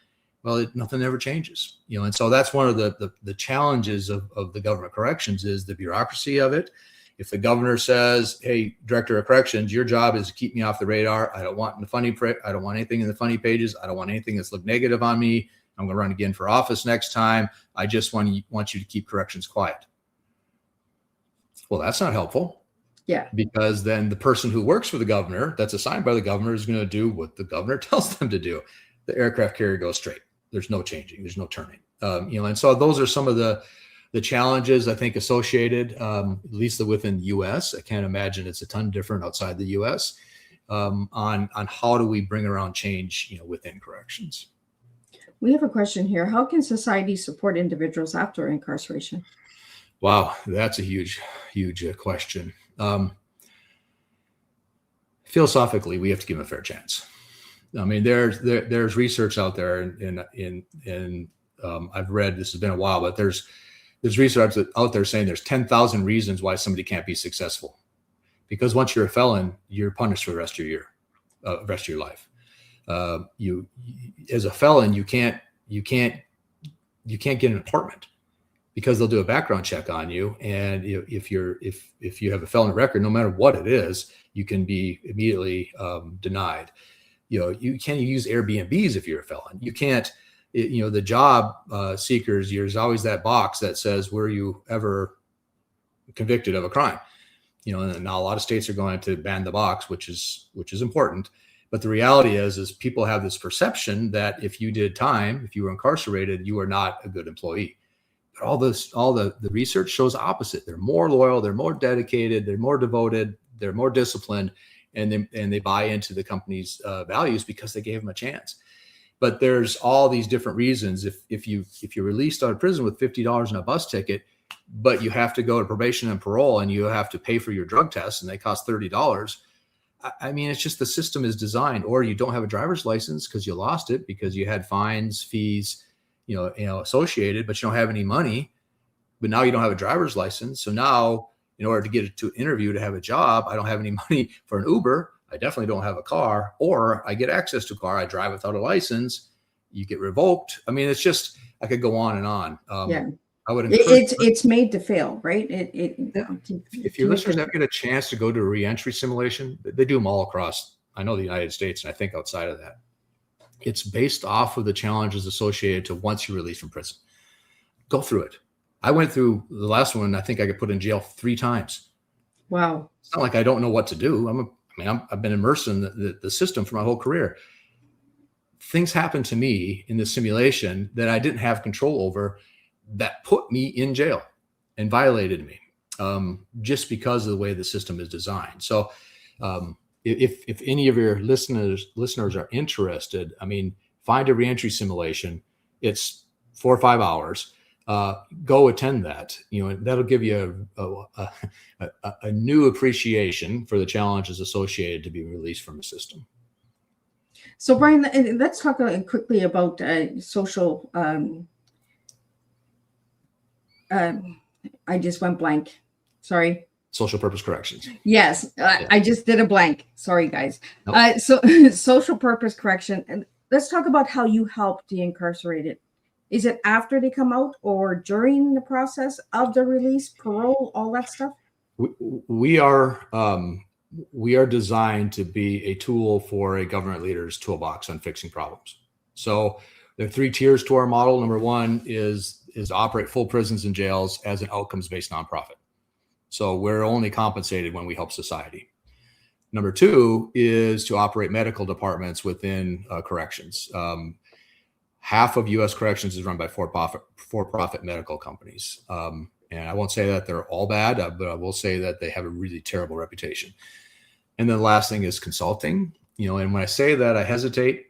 well, nothing ever changes. And so that's one of the challenges of the government corrections is the bureaucracy of it. If the governor says, hey, director of corrections, your job is to keep me off the radar. I don't want I don't want anything in the funny pages. I don't want anything that's looked negative on me. I'm going to run again for office next time. I just want you to keep corrections quiet. Well, that's not helpful. Yeah. Because then the person who works for the governor, that's assigned by the governor, is going to do what the governor tells them to do. The aircraft carrier goes straight. There's no changing. There's no turning. And so those are some of the challenges I think associated, at least within the U.S. I can't imagine it's a ton different outside the U.S. On how do we bring around change, within corrections. We have a question here. How can society support individuals after incarceration? Wow, that's a huge question. Philosophically, we have to give them a fair chance. I mean, there's research out there, and I've read, this has been a while, but there's research out there saying there's 10,000 reasons why somebody can't be successful, because once you're a felon, you're punished for the rest of your life. You as a felon, you can't get an apartment because they'll do a background check on you, and if you have a felony record, no matter what it is, you can be immediately denied. You can't use Airbnbs if you're a felon. You can't. The job seekers, there's always that box that says, were you ever convicted of a crime? And now a lot of states are going to ban the box, which is important. But the reality is people have this perception that if you did time, if you were incarcerated, you are not a good employee. But all the research shows opposite. They're more loyal, they're more dedicated, they're more devoted, they're more disciplined, and they buy into the company's values because they gave them a chance. But there's all these different reasons. If you're released out of prison with $50 in a bus ticket, but you have to go to probation and parole, and you have to pay for your drug tests, and they cost $30. I mean, it's just the system is designed. Or you don't have a driver's license because you lost it because you had fines, fees, associated, but you don't have any money. But now you don't have a driver's license. So now, in order to get to an interview to have a job, I don't have any money for an Uber. I definitely don't have a car, or I get access to a car. I drive without a license. You get revoked. I mean, it's just, I could go on and on. Yeah. I would it's made to fail, right? If your listeners ever get a chance to go to a reentry simulation, they do them all across, I know, the United States, and I think outside of that. It's based off of the challenges associated to once you're released from prison. Go through it. I went through the last one. I think I got put in jail 3 times. Wow. It's not like I don't know what to do. I've been immersed in the system for my whole career. Things happened to me in the simulation that I didn't have control over, that put me in jail and violated me, just because of the way the system is designed. So if any of your listeners are interested, find a reentry simulation. It's 4 or 5 hours. Go attend that. That'll give you a new appreciation for the challenges associated to being released from the system. So Brian, let's talk quickly about social. I just went blank. Sorry. Social purpose corrections. Yes, I just did a blank. Sorry, guys. Nope. So social purpose correction. And let's talk about how you help the incarcerated. Is it after they come out or during the process of the release, parole, all that stuff? We are designed to be a tool for a government leader's toolbox on fixing problems. So there are 3 tiers to our model. Number 1 is to operate full prisons and jails as an outcomes-based nonprofit. So we're only compensated when we help society. Number 2 is to operate medical departments within corrections. Half of U.S. corrections is run by for-profit medical companies. And I won't say that they're all bad, but I will say that they have a really terrible reputation. And then the last thing is consulting. And when I say that, I hesitate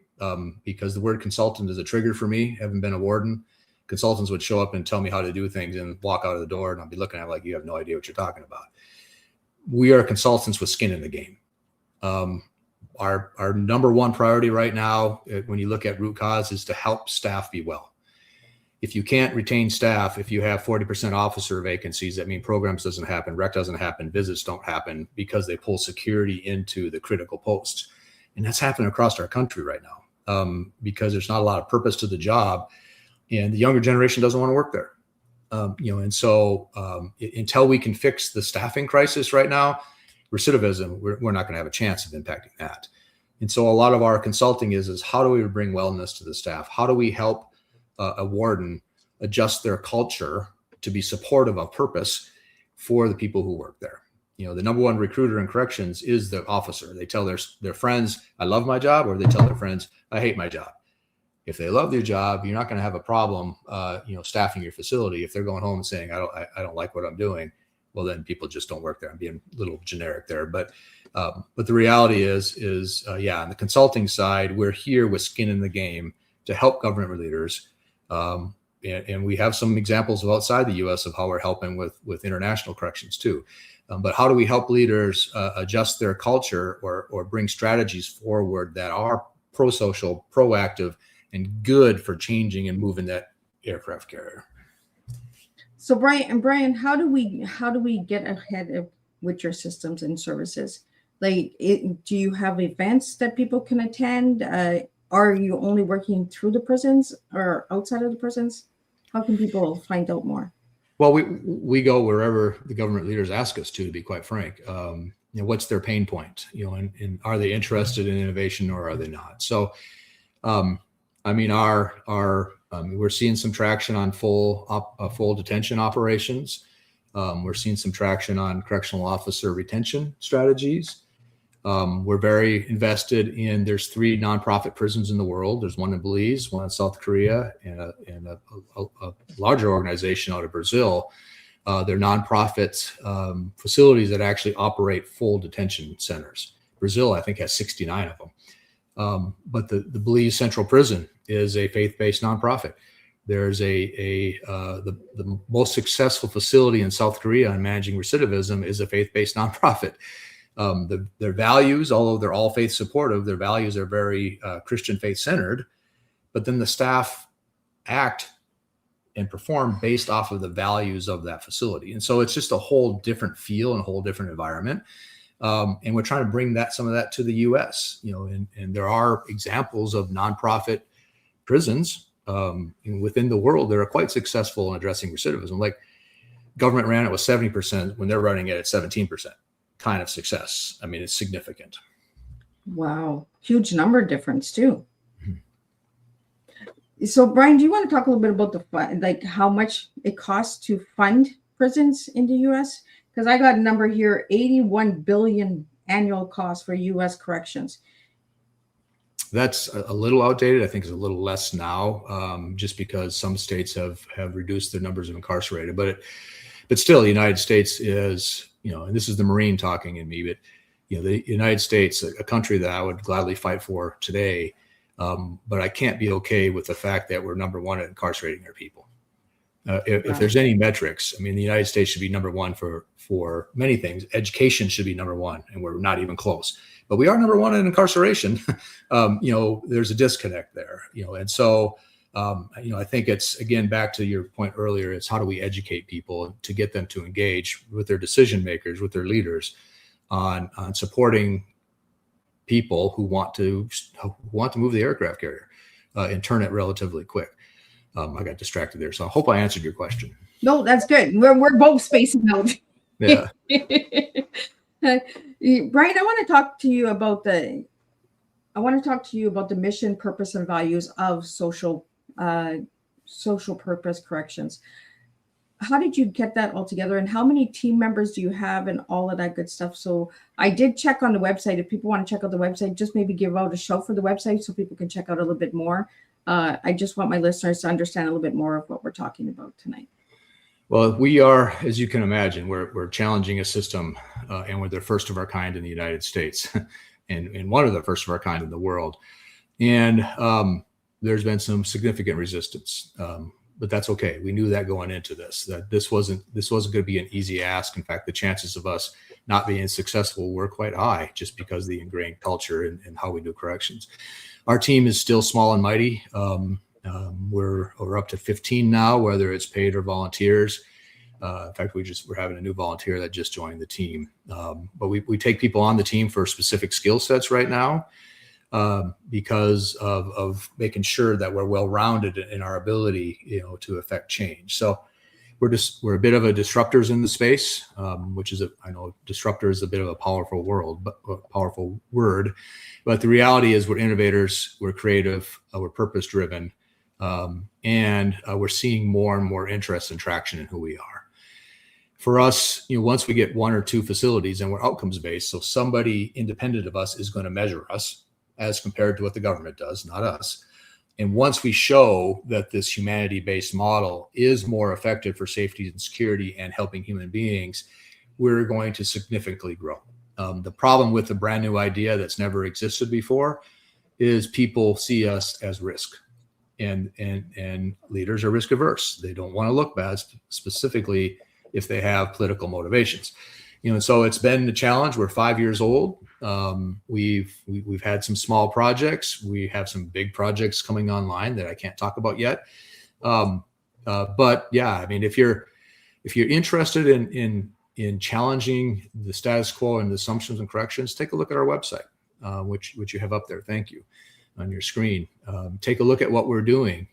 because the word consultant is a trigger for me. Having been a warden, consultants would show up and tell me how to do things and walk out of the door, and I'll be looking at it like, you have no idea what you're talking about. We are consultants with skin in the game. Our number 1 priority right now, when you look at root cause, is to help staff be well. If you can't retain staff, if you have 40% officer vacancies, that means programs doesn't happen, rec doesn't happen, visits don't happen because they pull security into the critical posts. And that's happening across our country right now because there's not a lot of purpose to the job, and the younger generation doesn't want to work there. And so until we can fix the staffing crisis right now, recidivism, we're not going to have a chance of impacting that. And so a lot of our consulting is how do we bring wellness to the staff? How do we help a warden adjust their culture to be supportive of purpose for the people who work there? the number one recruiter in corrections is the officer. They tell their friends, I love my job, or they tell their friends, I hate my job. If they love their job, you're not going to have a problem, staffing your facility. If they're going home and saying, I don't like what I'm doing, well, then people just don't work there. I'm being a little generic there, but the reality is on the consulting side, we're here with skin in the game to help government leaders. And we have some examples of outside the U.S. of how we're helping with international corrections too. But how do we help leaders adjust their culture or bring strategies forward that are pro-social, proactive, and good for changing and moving that aircraft carrier? So Brian, how do we get ahead with your systems and services? Like, do you have events that people can attend? Are you only working through the prisons or outside of the prisons? How can people find out more? Well, we go wherever the government leaders ask us to be quite frank. What's their pain point? And are they interested in innovation or are they not? So, we're seeing some traction on full detention operations. We're seeing some traction on correctional officer retention strategies. We're very invested in, there's 3 nonprofit prisons in the world. There's one in Belize, one in South Korea, and a larger organization out of Brazil. They're nonprofit facilities that actually operate full detention centers. Brazil, I think, has 69 of them. But the Belize Central Prison is a faith-based nonprofit. There's the most successful facility in South Korea on managing recidivism is a faith-based nonprofit. Their values, although they're all faith supportive, their values are very Christian faith centered, but then the staff act and perform based off of the values of that facility. And so it's just a whole different feel and a whole different environment. And we're trying to bring some of that to the US, and there are examples of nonprofit prisons within the world that are quite successful in addressing recidivism. Like, government ran it with 70% when they're running it at 17%. Kind of success. I mean, it's significant. Wow. Huge number difference too. Mm-hmm. So Brian, do you want to talk a little bit about how much it costs to fund prisons in the US? Because I got a number here, 81 billion annual cost for US corrections. That's a little outdated. I think it's a little less now, just because some states have reduced their numbers of incarcerated, but still the United States is, and this is the Marine talking in me, but the United States, a country that I would gladly fight for today, but I can't be okay with the fact that we're number one at incarcerating our people. If there's any metrics, the United States should be number one for many things. Education should be number one, and we're not even close. But we are number one in incarceration. There's a disconnect there. And so I think it's, again, back to your point earlier, it's how do we educate people to get them to engage with their decision makers, with their leaders on supporting people who want to move the aircraft carrier and turn it relatively quick. I got distracted there, so I hope I answered your question. No, that's good. We're both spacing out. Yeah. Brian, I want to talk to you about the mission, purpose, and values of social purpose corrections. How did you get that all together, and how many team members do you have, and all of that good stuff? So I did check on the website. If people want to check out the website, just maybe give out a show for the website so people can check out a little bit more. I just want my listeners to understand a little bit more of what we're talking about tonight. Well, we are, as you can imagine, we're challenging a system, and we're the first of our kind in the United States, and one of the first of our kind in the world. And there's been some significant resistance, but that's okay. We knew that going into this, that this wasn't going to be an easy ask. In fact, the chances of us not being successful were quite high, just because of the ingrained culture and how we do corrections. Our team is still small and mighty. We're up to 15 now, whether it's paid or volunteers. In fact, we're having a new volunteer that just joined the team. But we take people on the team for specific skill sets right now, because of making sure that we're well-rounded in our ability, to affect change. So we're a bit of a disruptors in the space, which is I know disruptor is a bit of a powerful word, but the reality is we're innovators, we're creative, we're purpose-driven, and we're seeing more and more interest and traction in who we are. For us, once we get 1 or 2 facilities and we're outcomes based, so somebody independent of us is going to measure us as compared to what the government does, not us. And once we show that this humanity based model is more effective for safety and security and helping human beings, we're going to significantly grow. The problem with a brand new idea that's never existed before is people see us as risk, and leaders are risk averse. They don't want to look bad, specifically if they have political motivations. So it's been a challenge. We're 5 years old. We've had some small projects. We have some big projects coming online that I can't talk about yet. But yeah, I mean, if you're interested in challenging the status quo and the assumptions and corrections, take a look at our website, which you have up there. Thank you, on your screen. Take a look at what we're doing.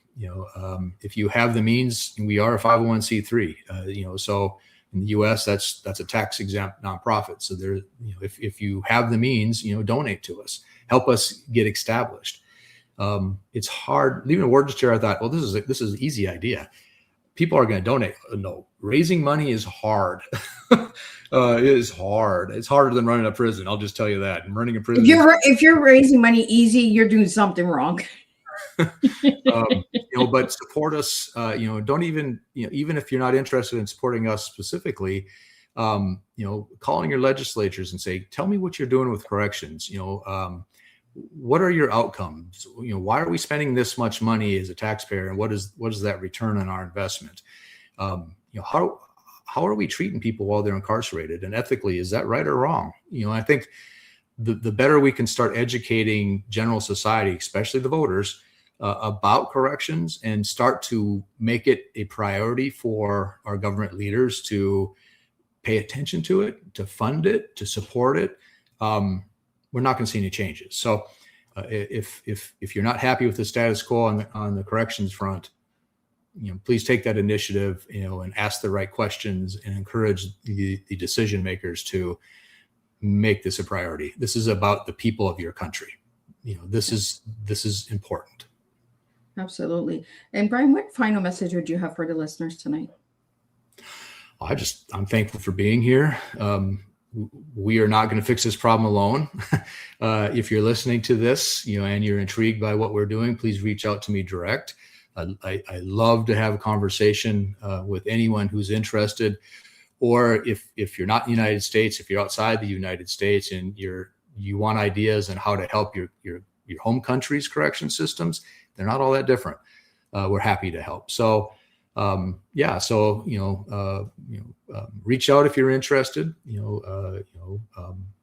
If you have the means, we are a 501c3. So in the U.S., that's a tax exempt nonprofit. So there, if you have the means, donate to us, help us get established. It's hard. Leaving a word chair, I thought, well, this is an easy idea. People are going to donate. No, raising money is hard. It is hard. It's harder than running a prison. I'll just tell you that. And running a prison. If you're raising money easy, you're doing something wrong. But support us. Don't even if you're not interested in supporting us specifically, calling your legislatures and say, tell me what you're doing with corrections. What are your outcomes? Why are we spending this much money as a taxpayer, and what is that return on our investment? How are we treating people while they're incarcerated, and ethically, is that right or wrong? I think the better we can start educating general society, especially the voters, about corrections, and start to make it a priority for our government leaders to pay attention to it, to fund it, to support it, we're not going to see any changes. So if you're not happy with the status quo on the corrections front, please take that initiative, and ask the right questions and encourage the decision makers to make this a priority. This is about the people of your country. This is important. Absolutely. And Brian, what final message would you have for the listeners tonight? I'm thankful for being here. We are not going to fix this problem alone. If you're listening to this, and you're intrigued by what we're doing, please reach out to me direct. I love to have a conversation with anyone who's interested. Or if you're not in the United States, if you're outside the United States and you want ideas on how to help your home country's correction systems, they're not all that different. We're happy to help. So reach out if you're interested.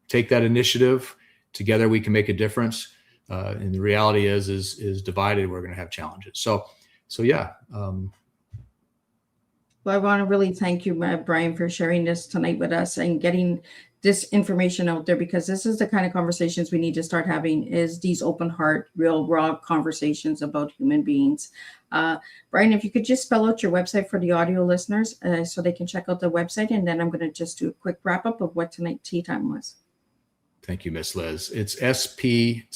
Take that initiative. Together we can make a difference. And the reality is divided, we're going to have challenges. So yeah. Well, I want to really thank you, Brian, for sharing this tonight with us and getting this information out there, because this is the kind of conversations we need to start having, is these open heart, real raw conversations about human beings. Brian, if you could just spell out your website for the audio listeners so they can check out the website, and then I'm going to just do a quick wrap up of what tonight's tea time was. Thank you, Miss Liz. It's spcor.org.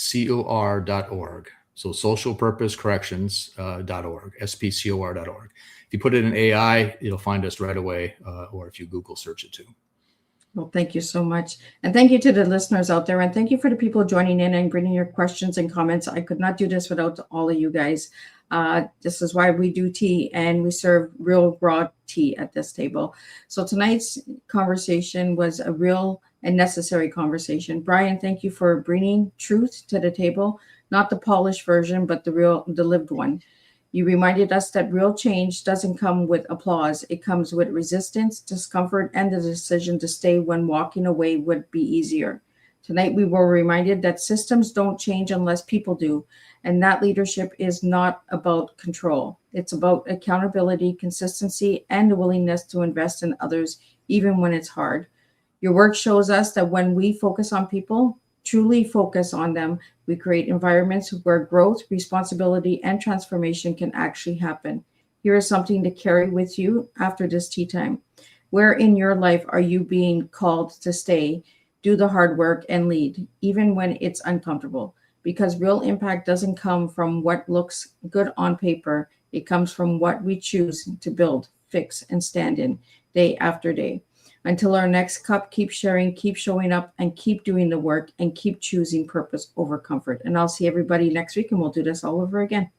So socialpurposecorrections.org, spcor.org. If you put it in AI, it'll find us right away, or if you Google search it too. Well, thank you so much. And thank you to the listeners out there. And thank you for the people joining in and bringing your questions and comments. I could not do this without all of you guys. This is why we do tea, and we serve real raw tea at this table. So tonight's conversation was a real and necessary conversation. Brian, thank you for bringing truth to the table, not the polished version, but the lived one. You reminded us that real change doesn't come with applause. It comes with resistance, discomfort, and the decision to stay when walking away would be easier. Tonight, we were reminded that systems don't change unless people do, and that leadership is not about control. It's about accountability, consistency, and the willingness to invest in others, even when it's hard. Your work shows us that when we focus on people, truly focus on them, we create environments where growth, responsibility, and transformation can actually happen. Here is something to carry with you after this tea time. Where in your life are you being called to stay, do the hard work, and lead, even when it's uncomfortable? Because real impact doesn't come from what looks good on paper. It comes from what we choose to build, fix, and stand in. day after day. Until our next cup, keep sharing, keep showing up, and keep doing the work, and keep choosing purpose over comfort. And I'll see everybody next week, and we'll do this all over again.